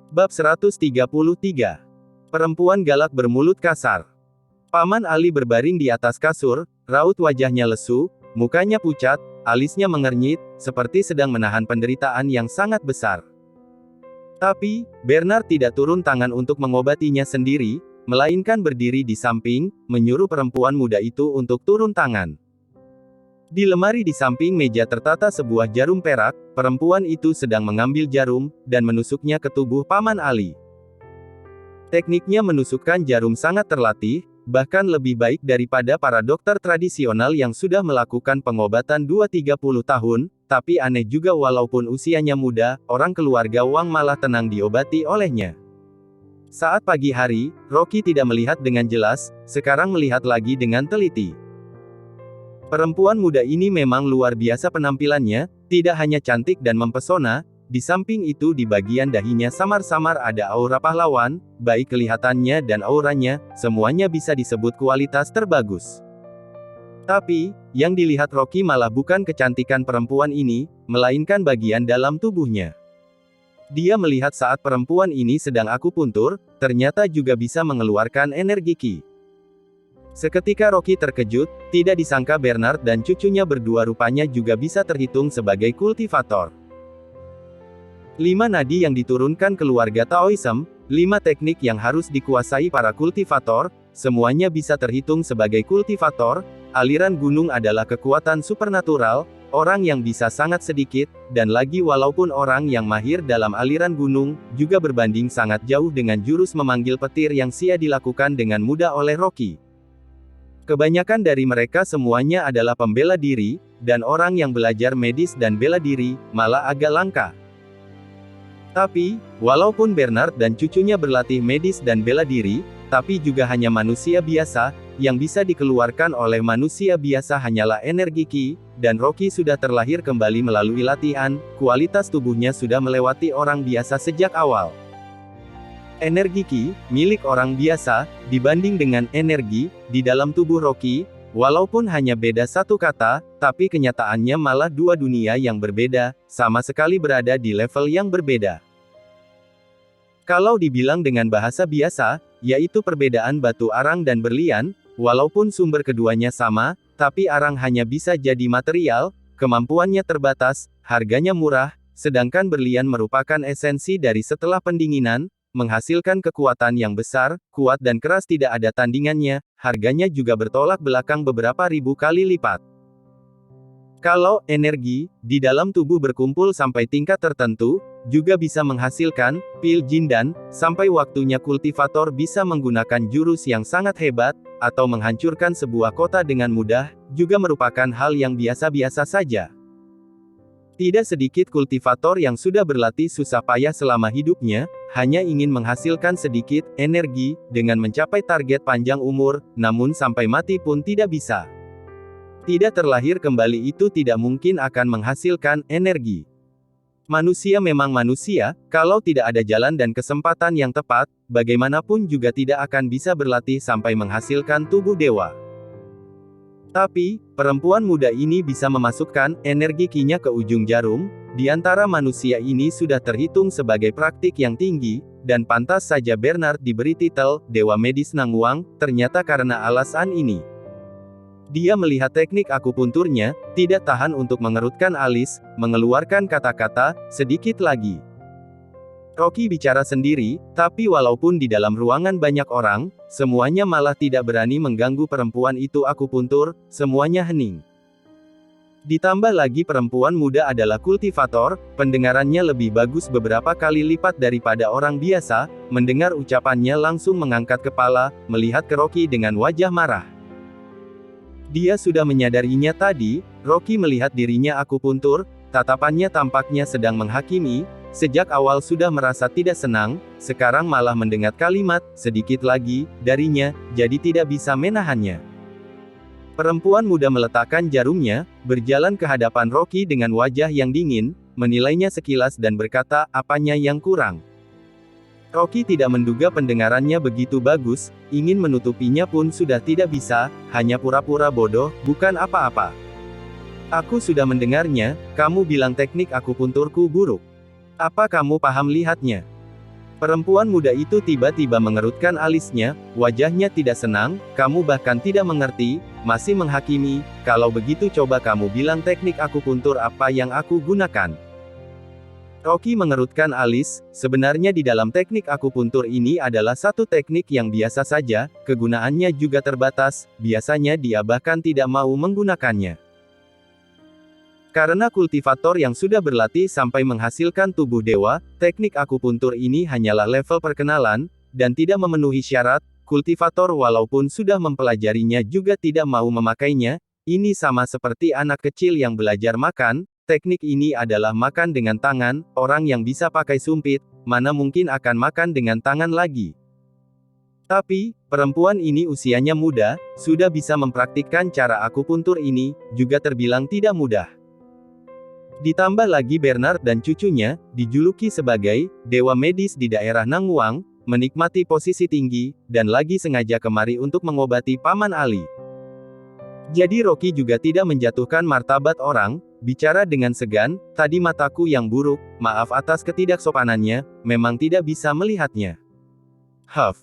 Bab 133. Perempuan galak bermulut kasar. Paman Ali berbaring di atas kasur, raut wajahnya lesu, mukanya pucat, alisnya mengernyit, seperti sedang menahan penderitaan yang sangat besar. Tapi, Bernard tidak turun tangan untuk mengobatinya sendiri, melainkan berdiri di samping, menyuruh perempuan muda itu untuk turun tangan. Di lemari di samping meja tertata sebuah jarum perak, perempuan itu sedang mengambil jarum, dan menusuknya ke tubuh Paman Ali. Tekniknya menusukkan jarum sangat terlatih, bahkan lebih baik daripada para dokter tradisional yang sudah melakukan pengobatan 2-30 tahun, tapi aneh juga walaupun usianya muda, orang keluarga Wang malah tenang diobati olehnya. Saat pagi hari, Rocky tidak melihat dengan jelas, sekarang melihat lagi dengan teliti. Perempuan muda ini memang luar biasa penampilannya, tidak hanya cantik dan mempesona, di samping itu di bagian dahinya samar-samar ada aura pahlawan, baik kelihatannya dan auranya, semuanya bisa disebut kualitas terbagus. Tapi, yang dilihat Rocky malah bukan kecantikan perempuan ini, melainkan bagian dalam tubuhnya. Dia melihat saat perempuan ini sedang akupuntur, ternyata juga bisa mengeluarkan energi Qi. Seketika Rocky terkejut, tidak disangka Bernard dan cucunya berdua rupanya juga bisa terhitung sebagai kultivator. 5 nadi yang diturunkan keluarga Taoism, 5 teknik yang harus dikuasai para kultivator, semuanya bisa terhitung sebagai kultivator. Aliran gunung adalah kekuatan supernatural, orang yang bisa sangat sedikit, dan lagi walaupun orang yang mahir dalam aliran gunung, juga berbanding sangat jauh dengan jurus memanggil petir yang sia dilakukan dengan mudah oleh Rocky. Kebanyakan dari mereka semuanya adalah pembela diri, dan orang yang belajar medis dan bela diri, malah agak langka. Tapi, walaupun Bernard dan cucunya berlatih medis dan bela diri, tapi juga hanya manusia biasa, yang bisa dikeluarkan oleh manusia biasa hanyalah energi Qi, dan Rocky sudah terlahir kembali melalui latihan, kualitas tubuhnya sudah melewati orang biasa sejak awal. Energi Qi, milik orang biasa, dibanding dengan energi, di dalam tubuh Rocky, walaupun hanya beda satu kata, tapi kenyataannya malah dua dunia yang berbeda, sama sekali berada di level yang berbeda. Kalau dibilang dengan bahasa biasa, yaitu perbedaan batu arang dan berlian, walaupun sumber keduanya sama, tapi arang hanya bisa jadi material, kemampuannya terbatas, harganya murah, sedangkan berlian merupakan esensi dari setelah pendinginan, menghasilkan kekuatan yang besar, kuat dan keras tidak ada tandingannya, harganya juga bertolak belakang beberapa ribu kali lipat. Kalau energi di dalam tubuh berkumpul sampai tingkat tertentu, juga bisa menghasilkan pil jindan, sampai waktunya kultivator bisa menggunakan jurus yang sangat hebat, atau menghancurkan sebuah kota dengan mudah, juga merupakan hal yang biasa-biasa saja. Tidak sedikit kultivator yang sudah berlatih susah payah selama hidupnya, hanya ingin menghasilkan sedikit energi, dengan mencapai target panjang umur, namun sampai mati pun tidak bisa. Tidak terlahir kembali itu tidak mungkin akan menghasilkan energi. Manusia memang manusia, kalau tidak ada jalan dan kesempatan yang tepat, bagaimanapun juga tidak akan bisa berlatih sampai menghasilkan tubuh dewa. Tapi, perempuan muda ini bisa memasukkan energi Qi-nya ke ujung jarum, di antara manusia ini sudah terhitung sebagai praktik yang tinggi, dan pantas saja Bernard diberi titel Dewa Medis Nangwang, ternyata karena alasan ini. Dia melihat teknik akupunturnya, tidak tahan untuk mengerutkan alis, mengeluarkan kata-kata, sedikit lagi. Rocky bicara sendiri, tapi walaupun di dalam ruangan banyak orang, semuanya malah tidak berani mengganggu perempuan itu akupuntur, semuanya hening. Ditambah lagi perempuan muda adalah kultivator, pendengarannya lebih bagus beberapa kali lipat daripada orang biasa, mendengar ucapannya langsung mengangkat kepala, melihat ke Rocky dengan wajah marah. Dia sudah menyadarinya tadi, Rocky melihat dirinya akupuntur, tatapannya tampaknya sedang menghakimi, sejak awal sudah merasa tidak senang, sekarang malah mendengar kalimat, sedikit lagi, darinya, jadi tidak bisa menahannya. Perempuan muda meletakkan jarumnya, berjalan ke hadapan Rocky dengan wajah yang dingin, menilainya sekilas dan berkata, apanya yang kurang. Rocky tidak menduga pendengarannya begitu bagus, ingin menutupinya pun sudah tidak bisa, hanya pura-pura bodoh, bukan apa-apa. Aku sudah mendengarnya, kamu bilang teknik akupunturku buruk. Apa kamu paham lihatnya? Perempuan muda itu tiba-tiba mengerutkan alisnya, wajahnya tidak senang, kamu bahkan tidak mengerti, masih menghakimi, kalau begitu coba kamu bilang teknik akupuntur apa yang aku gunakan. Rocky mengerutkan alis, sebenarnya di dalam teknik akupuntur ini adalah satu teknik yang biasa saja, kegunaannya juga terbatas, biasanya dia bahkan tidak mau menggunakannya. Karena kultivator yang sudah berlatih sampai menghasilkan tubuh dewa, teknik akupuntur ini hanyalah level perkenalan, dan tidak memenuhi syarat, kultivator walaupun sudah mempelajarinya juga tidak mau memakainya, ini sama seperti anak kecil yang belajar makan, teknik ini adalah makan dengan tangan, orang yang bisa pakai sumpit, mana mungkin akan makan dengan tangan lagi. Tapi, perempuan ini usianya muda, sudah bisa mempraktikkan cara akupuntur ini, juga terbilang tidak mudah. Ditambah lagi Bernard dan cucunya, dijuluki sebagai dewa medis di daerah Nangwang, menikmati posisi tinggi, dan lagi sengaja kemari untuk mengobati Paman Ali. Jadi Rocky juga tidak menjatuhkan martabat orang, bicara dengan segan, tadi mataku yang buruk, maaf atas ketidaksopanannya, memang tidak bisa melihatnya. Huff.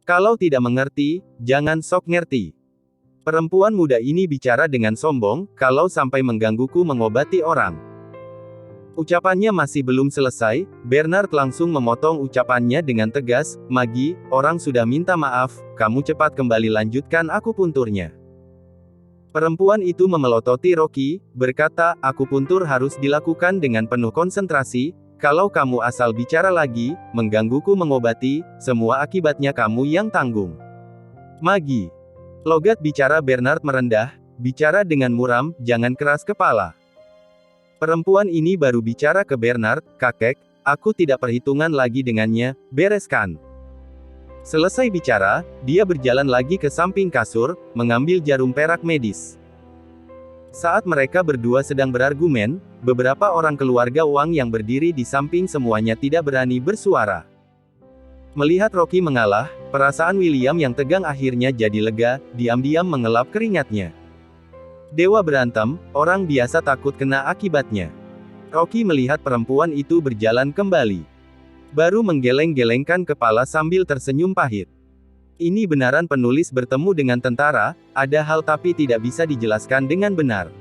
Kalau tidak mengerti, jangan sok ngerti. Perempuan muda ini bicara dengan sombong, kalau sampai menggangguku mengobati orang. Ucapannya masih belum selesai, Bernard langsung memotong ucapannya dengan tegas, Maggie, orang sudah minta maaf, kamu cepat kembali lanjutkan akupunturnya. Perempuan itu memelototi Rocky, berkata, akupuntur harus dilakukan dengan penuh konsentrasi, kalau kamu asal bicara lagi, menggangguku mengobati, semua akibatnya kamu yang tanggung. Maggie. Logat bicara Bernard merendah, bicara dengan muram, jangan keras kepala. Perempuan ini baru bicara ke Bernard, kakek, aku tidak perhitungan lagi dengannya, bereskan. Selesai bicara, dia berjalan lagi ke samping kasur, mengambil jarum perak medis. Saat mereka berdua sedang berargumen, beberapa orang keluarga Wang yang berdiri di samping semuanya tidak berani bersuara. Melihat Rocky mengalah, perasaan William yang tegang akhirnya jadi lega, diam-diam mengelap keringatnya. Dewa berantem, orang biasa takut kena akibatnya. Rocky melihat perempuan itu berjalan kembali. Baru menggeleng-gelengkan kepala sambil tersenyum pahit. Ini benaran penulis bertemu dengan tentara, ada hal tapi tidak bisa dijelaskan dengan benar.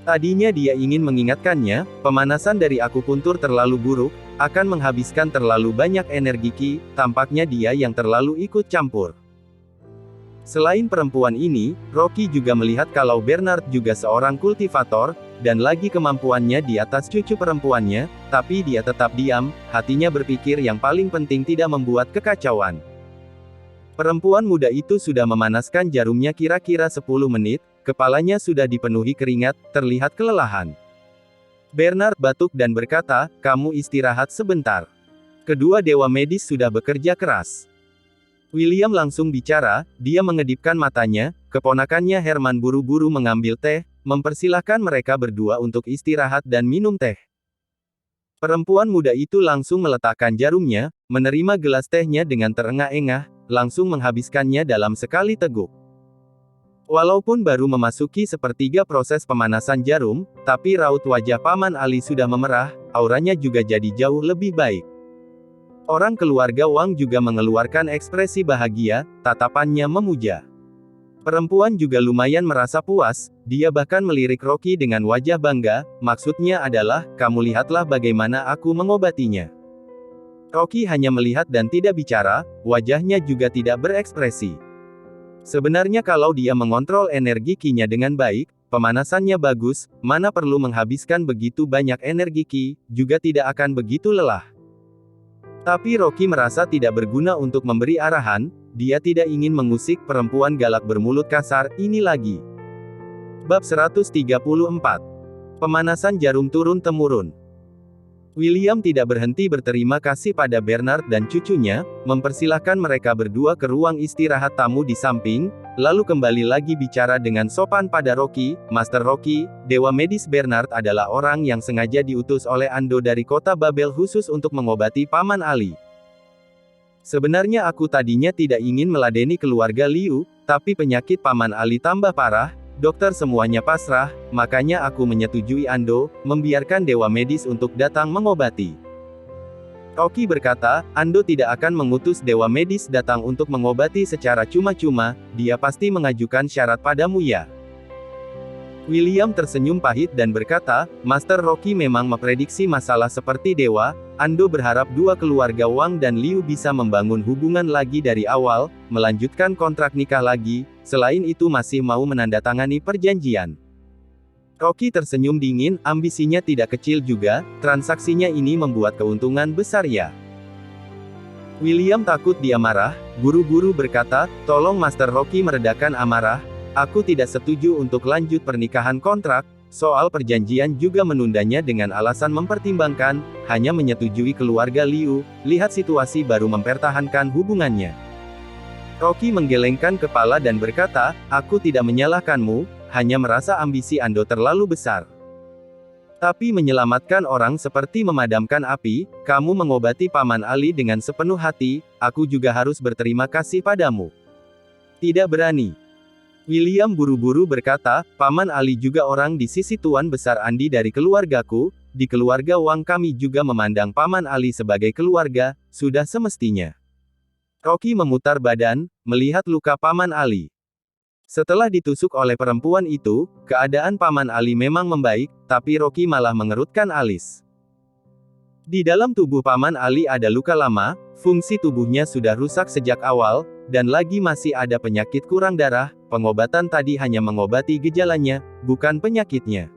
Tadinya dia ingin mengingatkannya, pemanasan dari akupuntur terlalu buruk, akan menghabiskan terlalu banyak energi Ki, tampaknya dia yang terlalu ikut campur. Selain perempuan ini, Rocky juga melihat kalau Bernard juga seorang kultivator, dan lagi kemampuannya di atas cucu perempuannya, tapi dia tetap diam, hatinya berpikir yang paling penting tidak membuat kekacauan. Perempuan muda itu sudah memanaskan jarumnya kira-kira 10 menit, kepalanya sudah dipenuhi keringat, terlihat kelelahan. Bernard batuk dan berkata, kamu istirahat sebentar. Kedua dewa medis sudah bekerja keras. William langsung bicara, dia mengedipkan matanya, keponakannya Herman buru-buru mengambil teh, mempersilahkan mereka berdua untuk istirahat dan minum teh. Perempuan muda itu langsung meletakkan jarumnya, menerima gelas tehnya dengan terengah-engah, langsung menghabiskannya dalam sekali teguk. Walaupun baru memasuki sepertiga proses pemanasan jarum, tapi raut wajah Paman Ali sudah memerah, auranya juga jadi jauh lebih baik. Orang keluarga Wang juga mengeluarkan ekspresi bahagia, tatapannya memuja. Perempuan juga lumayan merasa puas, dia bahkan melirik Rocky dengan wajah bangga, maksudnya adalah, kamu lihatlah bagaimana aku mengobatinya. Rocky hanya melihat dan tidak bicara, wajahnya juga tidak berekspresi. Sebenarnya kalau dia mengontrol energi Ki-nya dengan baik, pemanasannya bagus, mana perlu menghabiskan begitu banyak energi Ki, juga tidak akan begitu lelah. Tapi Rocky merasa tidak berguna untuk memberi arahan, dia tidak ingin mengusik perempuan galak bermulut kasar, ini lagi. Bab 134. Pemanasan jarum turun-temurun. William tidak berhenti berterima kasih pada Bernard dan cucunya, mempersilahkan mereka berdua ke ruang istirahat tamu di samping, lalu kembali lagi bicara dengan sopan pada Rocky, Master Rocky, Dewa Medis Bernard adalah orang yang sengaja diutus oleh Ando dari kota Babel khusus untuk mengobati Paman Ali. Sebenarnya aku tadinya tidak ingin meladeni keluarga Liu, tapi penyakit Paman Ali tambah parah, dokter semuanya pasrah, makanya aku menyetujui Ando, membiarkan Dewa Medis untuk datang mengobati. Rocky berkata, Ando tidak akan mengutus dewa medis datang untuk mengobati secara cuma-cuma, dia pasti mengajukan syarat padamu ya. William tersenyum pahit dan berkata, Master Rocky memang memprediksi masalah seperti dewa, Ando berharap dua keluarga Wang dan Liu bisa membangun hubungan lagi dari awal, melanjutkan kontrak nikah lagi, selain itu masih mau menandatangani perjanjian. Rocky tersenyum dingin, ambisinya tidak kecil juga, transaksinya ini membuat keuntungan besar ya. William takut dia marah, buru-buru berkata, tolong Master Rocky meredakan amarah, aku tidak setuju untuk lanjut pernikahan kontrak, soal perjanjian juga menundanya dengan alasan mempertimbangkan, hanya menyetujui keluarga Liu, lihat situasi baru mempertahankan hubungannya. Rocky menggelengkan kepala dan berkata, aku tidak menyalahkanmu, hanya merasa ambisi Ando terlalu besar. Tapi menyelamatkan orang seperti memadamkan api, kamu mengobati Paman Ali dengan sepenuh hati, aku juga harus berterima kasih padamu. Tidak berani. William buru-buru berkata, Paman Ali juga orang di sisi Tuan Besar Andi dari keluargaku, di keluarga Wang kami juga memandang Paman Ali sebagai keluarga, sudah semestinya. Rocky memutar badan, melihat luka Paman Ali. Setelah ditusuk oleh perempuan itu, keadaan Paman Ali memang membaik, tapi Rocky malah mengerutkan alis. Di dalam tubuh Paman Ali ada luka lama, fungsi tubuhnya sudah rusak sejak awal, dan lagi masih ada penyakit kurang darah, pengobatan tadi hanya mengobati gejalanya, bukan penyakitnya.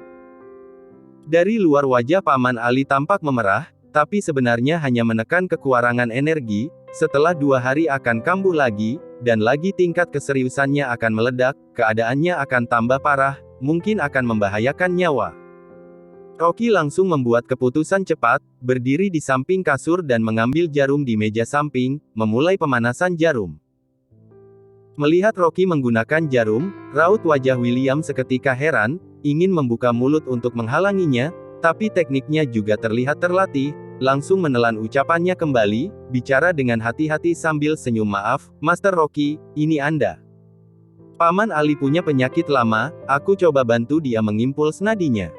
Dari luar wajah Paman Ali tampak memerah, tapi sebenarnya hanya menekan kekurangan energi, setelah 2 hari akan kambuh lagi, dan lagi tingkat keseriusannya akan meledak, keadaannya akan tambah parah, mungkin akan membahayakan nyawa. Rocky langsung membuat keputusan cepat, berdiri di samping kasur dan mengambil jarum di meja samping, memulai pemanasan jarum. Melihat Rocky menggunakan jarum, raut wajah William seketika heran, ingin membuka mulut untuk menghalanginya, tapi tekniknya juga terlihat terlatih, langsung menelan ucapannya kembali, bicara dengan hati-hati sambil senyum maaf, Master Rocky, ini Anda. Paman Ali punya penyakit lama, aku coba bantu dia mengimpul nadinya.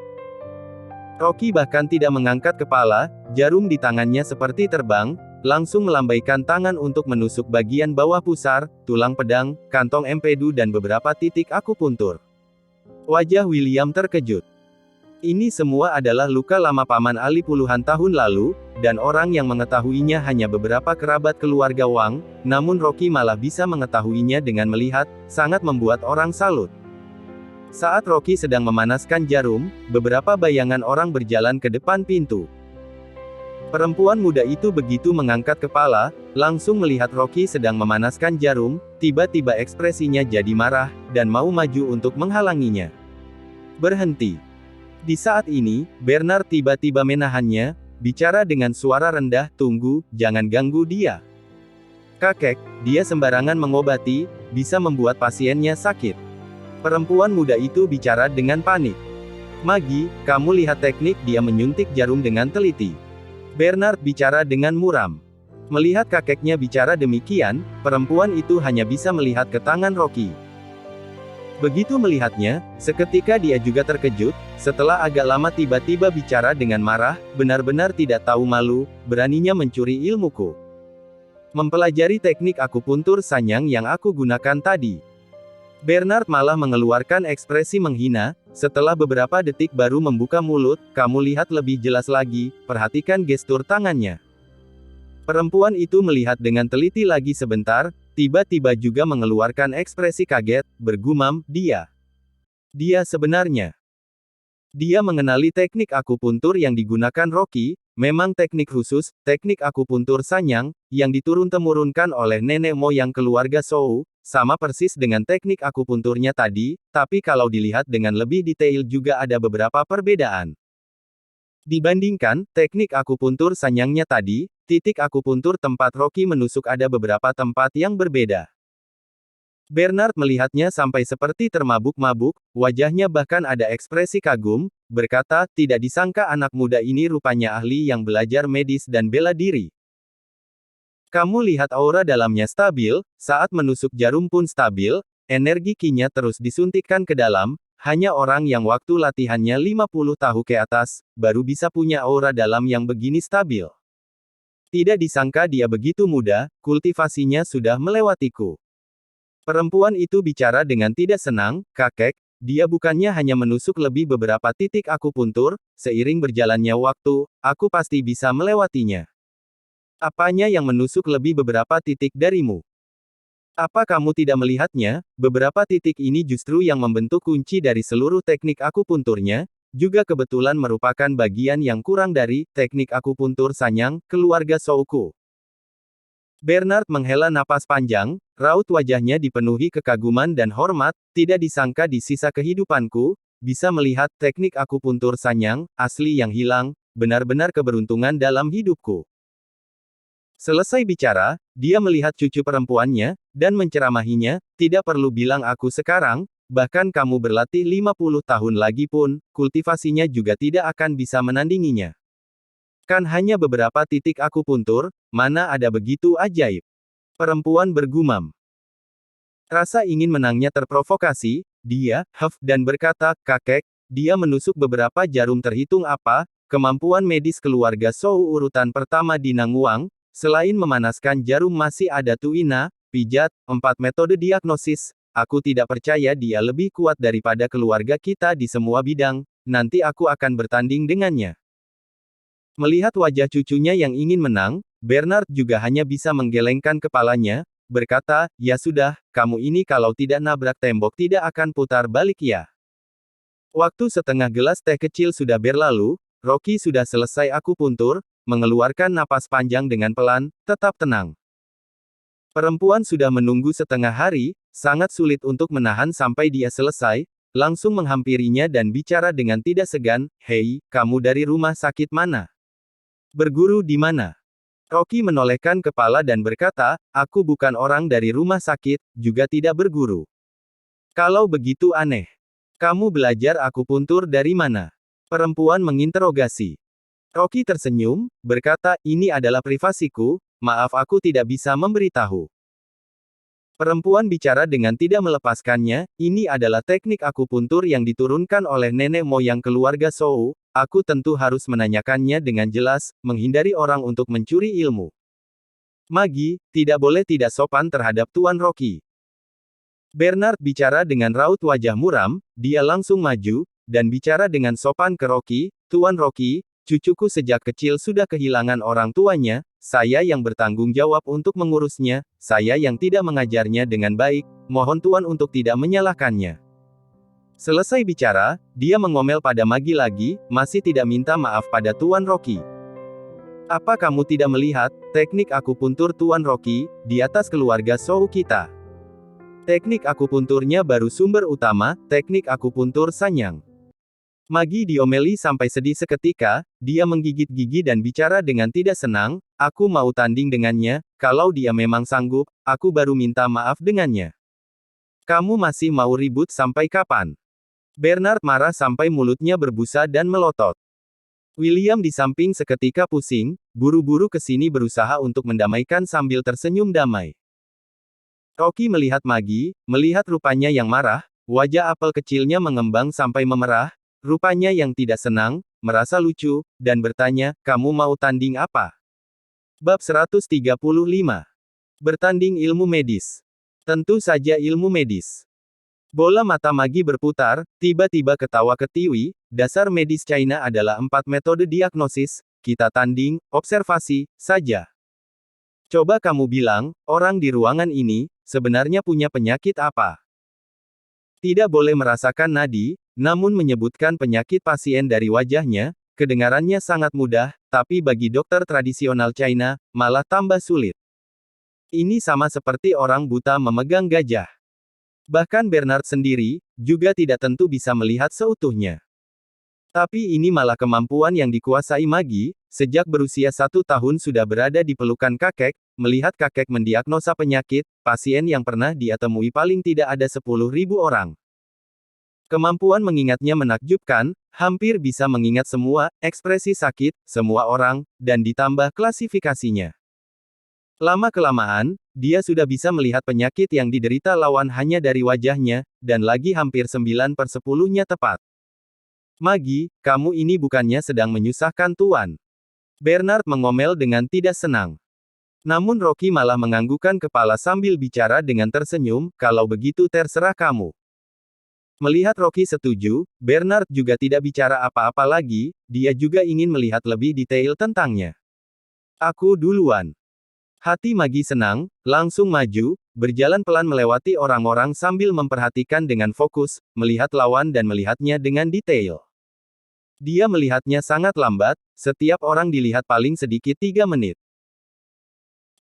Rocky bahkan tidak mengangkat kepala, jarum di tangannya seperti terbang, langsung melambaikan tangan untuk menusuk bagian bawah pusar, tulang pedang, kantong empedu dan beberapa titik akupuntur. Wajah William terkejut. Ini semua adalah luka lama Paman Ali puluhan tahun lalu, dan orang yang mengetahuinya hanya beberapa kerabat keluarga Wang, namun Rocky malah bisa mengetahuinya dengan melihat, sangat membuat orang salut. Saat Rocky sedang memanaskan jarum, beberapa bayangan orang berjalan ke depan pintu. Perempuan muda itu begitu mengangkat kepala, langsung melihat Rocky sedang memanaskan jarum, tiba-tiba ekspresinya jadi marah, dan mau maju untuk menghalanginya. Berhenti. Di saat ini, Bernard tiba-tiba menahannya, bicara dengan suara rendah, tunggu, jangan ganggu dia. Kakek, dia sembarangan mengobati, bisa membuat pasiennya sakit. Perempuan muda itu bicara dengan panik. Magi, kamu lihat teknik dia menyuntik jarum dengan teliti. Bernard bicara dengan muram. Melihat kakeknya bicara demikian, perempuan itu hanya bisa melihat ke tangan Rocky. Begitu melihatnya, seketika dia juga terkejut, setelah agak lama tiba-tiba bicara dengan marah, benar-benar tidak tahu malu, beraninya mencuri ilmuku. Mempelajari teknik akupuntur sanyang yang aku gunakan tadi. Bernard malah mengeluarkan ekspresi menghina, setelah beberapa detik baru membuka mulut, kamu lihat lebih jelas lagi, perhatikan gestur tangannya. Perempuan itu melihat dengan teliti lagi sebentar, tiba-tiba juga mengeluarkan ekspresi kaget, bergumam, dia sebenarnya. Dia mengenali teknik akupuntur yang digunakan Rocky, memang teknik khusus, teknik akupuntur sanyang, yang diturun-temurunkan oleh nenek moyang keluarga Zhou, sama persis dengan teknik akupunturnya tadi, tapi kalau dilihat dengan lebih detail juga ada beberapa perbedaan. Dibandingkan teknik akupuntur sanyangnya tadi, titik akupuntur tempat Rocky menusuk ada beberapa tempat yang berbeda. Bernard melihatnya sampai seperti termabuk-mabuk, wajahnya bahkan ada ekspresi kagum, berkata, tidak disangka anak muda ini rupanya ahli yang belajar medis dan bela diri. Kamu lihat aura dalamnya stabil, saat menusuk jarum pun stabil, energi Qi-nya terus disuntikkan ke dalam, hanya orang yang waktu latihannya 50 tahun ke atas, baru bisa punya aura dalam yang begini stabil. Tidak disangka dia begitu muda, kultivasinya sudah melewatiku. Perempuan itu bicara dengan tidak senang, kakek, dia bukannya hanya menusuk lebih beberapa titik akupuntur, seiring berjalannya waktu, aku pasti bisa melewatinya. Apanya yang menusuk lebih beberapa titik darimu? Apa kamu tidak melihatnya, beberapa titik ini justru yang membentuk kunci dari seluruh teknik akupunturnya, juga kebetulan merupakan bagian yang kurang dari teknik akupuntur Sanyang, keluarga Souku. Bernard menghela napas panjang, raut wajahnya dipenuhi kekaguman dan hormat, tidak disangka di sisa kehidupanku, bisa melihat teknik akupuntur Sanyang, asli yang hilang, benar-benar keberuntungan dalam hidupku. Selesai bicara, dia melihat cucu perempuannya, dan menceramahinya, tidak perlu bilang aku sekarang, bahkan kamu berlatih 50 tahun lagi pun, kultivasinya juga tidak akan bisa menandinginya. Kan hanya beberapa titik akupuntur, mana ada begitu ajaib. Perempuan bergumam. Rasa ingin menangnya terprovokasi, dia, dan berkata, kakek, dia menusuk beberapa jarum terhitung apa, kemampuan medis keluarga Sou urutan pertama di Nanguang, selain memanaskan jarum masih ada tuina, pijat, 4 metode diagnosis, aku tidak percaya dia lebih kuat daripada keluarga kita di semua bidang, nanti aku akan bertanding dengannya. Melihat wajah cucunya yang ingin menang, Bernard juga hanya bisa menggelengkan kepalanya, berkata, ya sudah, kamu ini kalau tidak nabrak tembok tidak akan putar balik ya. Waktu setengah gelas teh kecil sudah berlalu, Rocky sudah selesai akupuntur, mengeluarkan napas panjang dengan pelan, tetap tenang. Perempuan sudah menunggu setengah hari, sangat sulit untuk menahan sampai dia selesai, langsung menghampirinya dan bicara dengan tidak segan, hei, kamu dari rumah sakit mana? Berguru di mana? Rocky menolehkan kepala dan berkata, aku bukan orang dari rumah sakit, juga tidak berguru. Kalau begitu aneh. Kamu belajar akupuntur dari mana? Perempuan menginterogasi. Rocky tersenyum, berkata, ini adalah privasiku, maaf aku tidak bisa memberitahu. Perempuan bicara dengan tidak melepaskannya, ini adalah teknik akupuntur yang diturunkan oleh nenek moyang keluarga Sou, aku tentu harus menanyakannya dengan jelas, menghindari orang untuk mencuri ilmu. Magi, tidak boleh tidak sopan terhadap Tuan Rocky. Bernard bicara dengan raut wajah muram, dia langsung maju, dan bicara dengan sopan ke Rocky, Tuan Rocky, cucuku sejak kecil sudah kehilangan orang tuanya, saya yang bertanggung jawab untuk mengurusnya, saya yang tidak mengajarnya dengan baik, mohon Tuan untuk tidak menyalahkannya. Selesai bicara, dia mengomel pada Magi lagi, masih tidak minta maaf pada Tuan Rocky. Apa kamu tidak melihat, teknik akupuntur Tuan Rocky, di atas keluarga Sou kita? Teknik akupunturnya baru sumber utama, teknik akupuntur Sanyang. Magi diomeli sampai sedih seketika, dia menggigit gigi dan bicara dengan tidak senang, aku mau tanding dengannya, kalau dia memang sanggup, aku baru minta maaf dengannya. Kamu masih mau ribut sampai kapan? Bernard marah sampai mulutnya berbusa dan melotot. William di samping seketika pusing, buru-buru ke sini berusaha untuk mendamaikan sambil tersenyum damai. Rocky melihat Magi, melihat rupanya yang marah, wajah apel kecilnya mengembang sampai memerah, rupanya yang tidak senang, merasa lucu, dan bertanya, kamu mau tanding apa? Bab 135. Bertanding ilmu medis. Tentu saja ilmu medis. Bola mata Magi berputar, tiba-tiba ketawa ketiwi, dasar medis China adalah 4 metode diagnosis, kita tanding, observasi, saja. Coba kamu bilang, orang di ruangan ini, sebenarnya punya penyakit apa? Tidak boleh merasakan nadi, namun menyebutkan penyakit pasien dari wajahnya, kedengarannya sangat mudah, tapi bagi dokter tradisional China, malah tambah sulit. Ini sama seperti orang buta memegang gajah. Bahkan Bernard sendiri, juga tidak tentu bisa melihat seutuhnya. Tapi ini malah kemampuan yang dikuasai Magi, sejak berusia 1 tahun sudah berada di pelukan kakek, melihat kakek mendiagnosa penyakit, pasien yang pernah dia temui paling tidak ada 10.000 orang. Kemampuan mengingatnya menakjubkan, hampir bisa mengingat semua ekspresi sakit, semua orang, dan ditambah klasifikasinya. Lama-kelamaan, dia sudah bisa melihat penyakit yang diderita lawan hanya dari wajahnya, dan lagi hampir 9/10-nya tepat. Magi, kamu ini bukannya sedang menyusahkan Tuan. Bernard mengomel dengan tidak senang. Namun Rocky malah menganggukkan kepala sambil bicara dengan tersenyum, kalau begitu terserah kamu. Melihat Rocky setuju, Bernard juga tidak bicara apa-apa lagi, dia juga ingin melihat lebih detail tentangnya. Aku duluan. Hati Magi senang, langsung maju, berjalan pelan melewati orang-orang sambil memperhatikan dengan fokus, melihat lawan dan melihatnya dengan detail. Dia melihatnya sangat lambat, setiap orang dilihat paling sedikit 3 menit.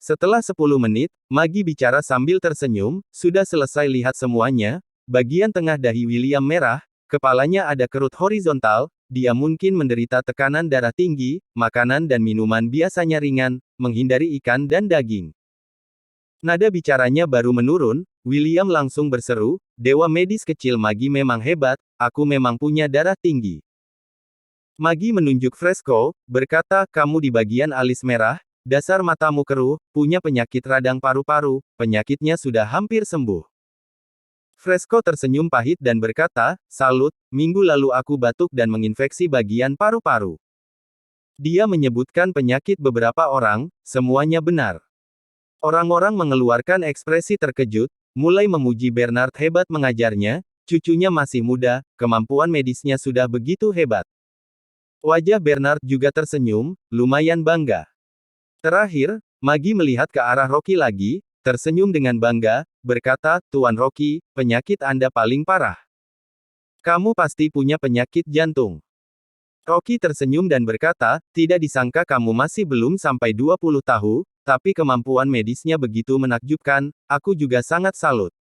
Setelah 10 menit, Magi bicara sambil tersenyum, sudah selesai lihat semuanya, bagian tengah dahi William merah, kepalanya ada kerut horizontal, dia mungkin menderita tekanan darah tinggi, makanan dan minuman biasanya ringan, menghindari ikan dan daging. Nada bicaranya baru menurun, William langsung berseru, "Dewa medis kecil Magi memang hebat, aku memang punya darah tinggi." Magi menunjuk Fresco, berkata, "Kamu di bagian alis merah, dasar matamu keruh, punya penyakit radang paru-paru, penyakitnya sudah hampir sembuh." Fresco tersenyum pahit dan berkata, "Salut, minggu lalu aku batuk dan menginfeksi bagian paru-paru." Dia menyebutkan penyakit beberapa orang, semuanya benar. Orang-orang mengeluarkan ekspresi terkejut, mulai memuji Bernard hebat mengajarnya, cucunya masih muda, kemampuan medisnya sudah begitu hebat. Wajah Bernard juga tersenyum, lumayan bangga. Terakhir, Magi melihat ke arah Rocky lagi, tersenyum dengan bangga, berkata, "Tuan Rocky, penyakit Anda paling parah. Kamu pasti punya penyakit jantung." Rocky tersenyum dan berkata, "Tidak disangka kamu masih belum sampai 20 tahun, tapi kemampuan medisnya begitu menakjubkan, aku juga sangat salut.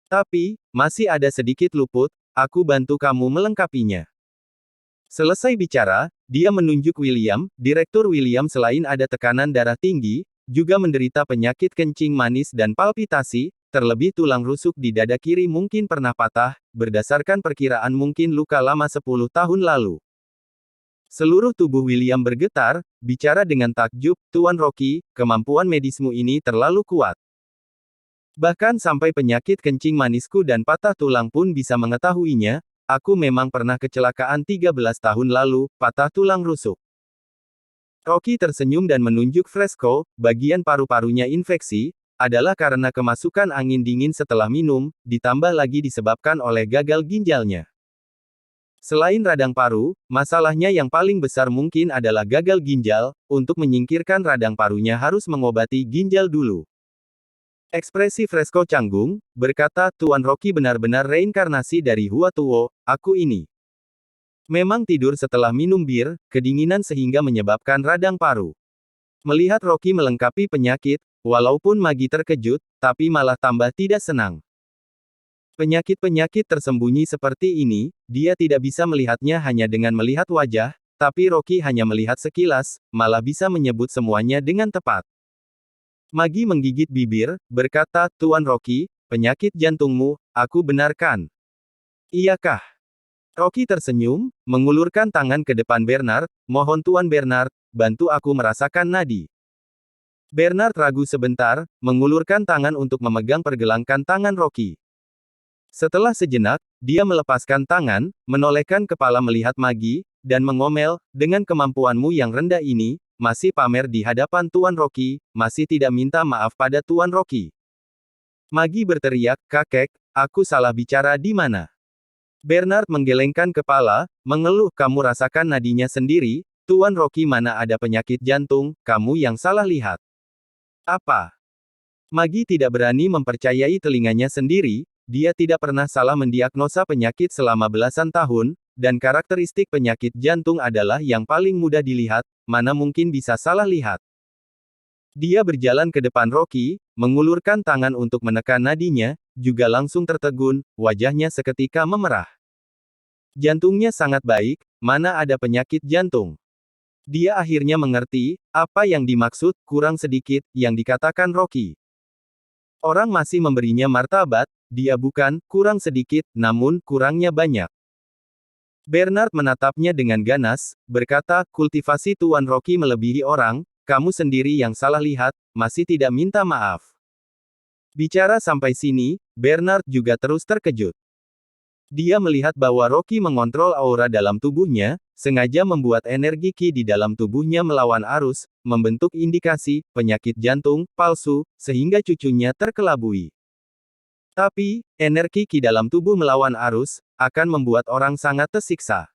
Tapi, masih ada sedikit luput, aku bantu kamu melengkapinya." Selesai bicara, dia menunjuk William, Direktur William selain ada tekanan darah tinggi, juga menderita penyakit kencing manis dan palpitasi, terlebih tulang rusuk di dada kiri mungkin pernah patah, berdasarkan perkiraan mungkin luka lama 10 tahun lalu. Seluruh tubuh William bergetar, bicara dengan takjub, "Tuan Rocky, kemampuan medismu ini terlalu kuat. Bahkan sampai penyakit kencing manisku dan patah tulang pun bisa mengetahuinya. Aku memang pernah kecelakaan 13 tahun lalu, patah tulang rusuk." Rocky tersenyum dan menunjuk Fresco, bagian paru-parunya infeksi, adalah karena kemasukan angin dingin setelah minum, ditambah lagi disebabkan oleh gagal ginjalnya. Selain radang paru, masalahnya yang paling besar mungkin adalah gagal ginjal, untuk menyingkirkan radang parunya harus mengobati ginjal dulu. Ekspresi Fresco canggung, berkata, "Tuan Rocky benar-benar reinkarnasi dari Hua Tuo, aku ini. Memang tidur setelah minum bir, kedinginan sehingga menyebabkan radang paru." Melihat Rocky melengkapi penyakit, walaupun Magi terkejut, tapi malah tambah tidak senang. Penyakit-penyakit tersembunyi seperti ini, dia tidak bisa melihatnya hanya dengan melihat wajah, tapi Rocky hanya melihat sekilas, malah bisa menyebut semuanya dengan tepat. Magi menggigit bibir, berkata, "Tuan Rocky, penyakit jantungmu, aku benarkan." "Iyakah?" Rocky tersenyum, mengulurkan tangan ke depan Bernard, "Mohon Tuan Bernard, bantu aku merasakan nadi." Bernard ragu sebentar, mengulurkan tangan untuk memegang pergelangan tangan Rocky. Setelah sejenak, dia melepaskan tangan, menolehkan kepala melihat Magi, dan mengomel, "Dengan kemampuanmu yang rendah ini, masih pamer di hadapan Tuan Rocky, masih tidak minta maaf pada Tuan Rocky." Magi berteriak, "Kakek, aku salah bicara di mana?" Bernard menggelengkan kepala, mengeluh, "Kamu rasakan nadinya sendiri, Tuan Rocky mana ada penyakit jantung, kamu yang salah lihat." "Apa?" Magi tidak berani mempercayai telinganya sendiri, dia tidak pernah salah mendiagnosa penyakit selama belasan tahun, dan karakteristik penyakit jantung adalah yang paling mudah dilihat, mana mungkin bisa salah lihat. Dia berjalan ke depan Rocky, mengulurkan tangan untuk menekan nadinya, juga langsung tertegun, wajahnya seketika memerah. Jantungnya sangat baik, mana ada penyakit jantung. Dia akhirnya mengerti, apa yang dimaksud, kurang sedikit, yang dikatakan Rocky. Orang masih memberinya martabat, dia bukan, kurang sedikit, namun, kurangnya banyak. Bernard menatapnya dengan ganas, berkata, "Kultivasi Tuan Rocky melebihi orang, kamu sendiri yang salah lihat, masih tidak minta maaf." Bicara sampai sini, Bernard juga terus terkejut. Dia melihat bahwa Rocky mengontrol aura dalam tubuhnya, sengaja membuat energi Qi di dalam tubuhnya melawan arus, membentuk indikasi penyakit jantung palsu, sehingga cucunya terkelabui. Tapi, energi Qi dalam tubuh melawan arus, akan membuat orang sangat tersiksa.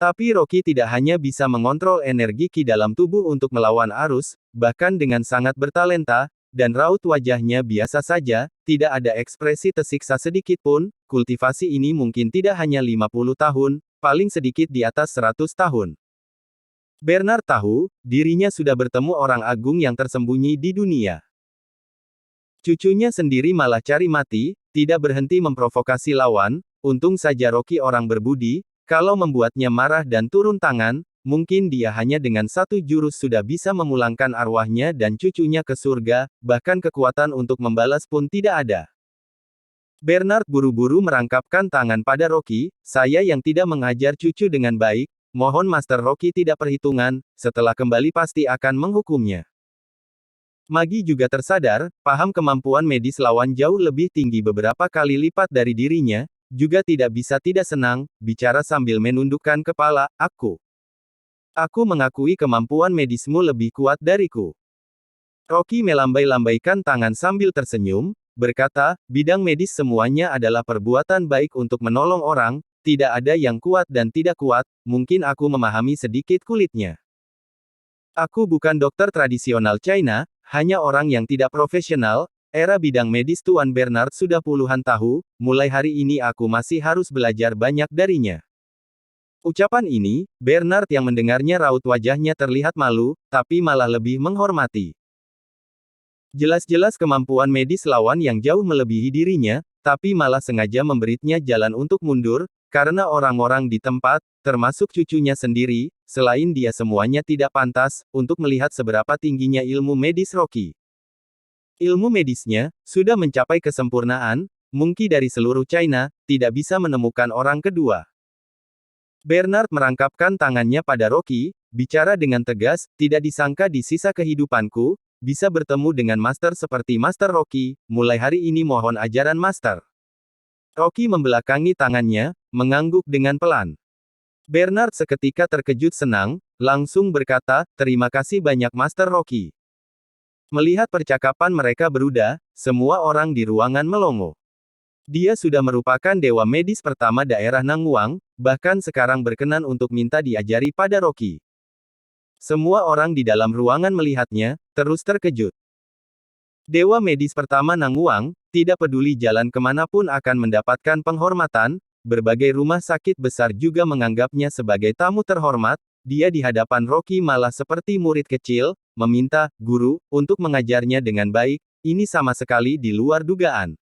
Tapi Rocky tidak hanya bisa mengontrol energi Qi dalam tubuh untuk melawan arus, bahkan dengan sangat bertalenta, dan raut wajahnya biasa saja, tidak ada ekspresi tersiksa sedikit pun. Kultivasi ini mungkin tidak hanya 50 tahun, paling sedikit di atas 100 tahun. Bernard tahu, dirinya sudah bertemu orang agung yang tersembunyi di dunia. Cucunya sendiri malah cari mati, tidak berhenti memprovokasi lawan. Untung saja Rocky orang berbudi, kalau membuatnya marah dan turun tangan, mungkin dia hanya dengan satu jurus sudah bisa memulangkan arwahnya dan cucunya ke surga, bahkan kekuatan untuk membalas pun tidak ada. Bernard buru-buru merangkapkan tangan pada Rocky, saya yang tidak mengajar cucu dengan baik, mohon Master Rocky tidak perhitungan, setelah kembali pasti akan menghukumnya. Magi juga tersadar, paham kemampuan medis lawan jauh lebih tinggi beberapa kali lipat dari dirinya, juga tidak bisa tidak senang, bicara sambil menundukkan kepala, Aku mengakui kemampuan medismu lebih kuat dariku. Rocky melambai-lambaikan tangan sambil tersenyum, berkata, bidang medis semuanya adalah perbuatan baik untuk menolong orang, tidak ada yang kuat dan tidak kuat, mungkin aku memahami sedikit kulitnya. Aku bukan dokter tradisional China, hanya orang yang tidak profesional, era bidang medis Tuan Bernard sudah puluhan tahun, mulai hari ini aku masih harus belajar banyak darinya. Ucapan ini, Bernard yang mendengarnya raut wajahnya terlihat malu, tapi malah lebih menghormati. Jelas-jelas kemampuan medis lawan yang jauh melebihi dirinya, tapi malah sengaja memberinya jalan untuk mundur, karena orang-orang di tempat, termasuk cucunya sendiri, selain dia semuanya tidak pantas, untuk melihat seberapa tingginya ilmu medis Rocky. Ilmu medisnya, sudah mencapai kesempurnaan, mungkin dari seluruh China, tidak bisa menemukan orang kedua. Bernard merangkapkan tangannya pada Rocky, bicara dengan tegas, tidak disangka di sisa kehidupanku, bisa bertemu dengan Master seperti Master Rocky, mulai hari ini mohon ajaran Master. Rocky membelakangi tangannya, mengangguk dengan pelan. Bernard seketika terkejut senang, langsung berkata, terima kasih banyak Master Rocky. Melihat percakapan mereka berudah, semua orang di ruangan melongo. Dia sudah merupakan dewa medis pertama daerah Nangguang, bahkan sekarang berkenan untuk minta diajari pada Rocky. Semua orang di dalam ruangan melihatnya, terus terkejut. Dewa medis pertama Nangguang, tidak peduli jalan kemanapun akan mendapatkan penghormatan, berbagai rumah sakit besar juga menganggapnya sebagai tamu terhormat, dia di hadapan Rocky malah seperti murid kecil, meminta, guru, untuk mengajarnya dengan baik, ini sama sekali di luar dugaan.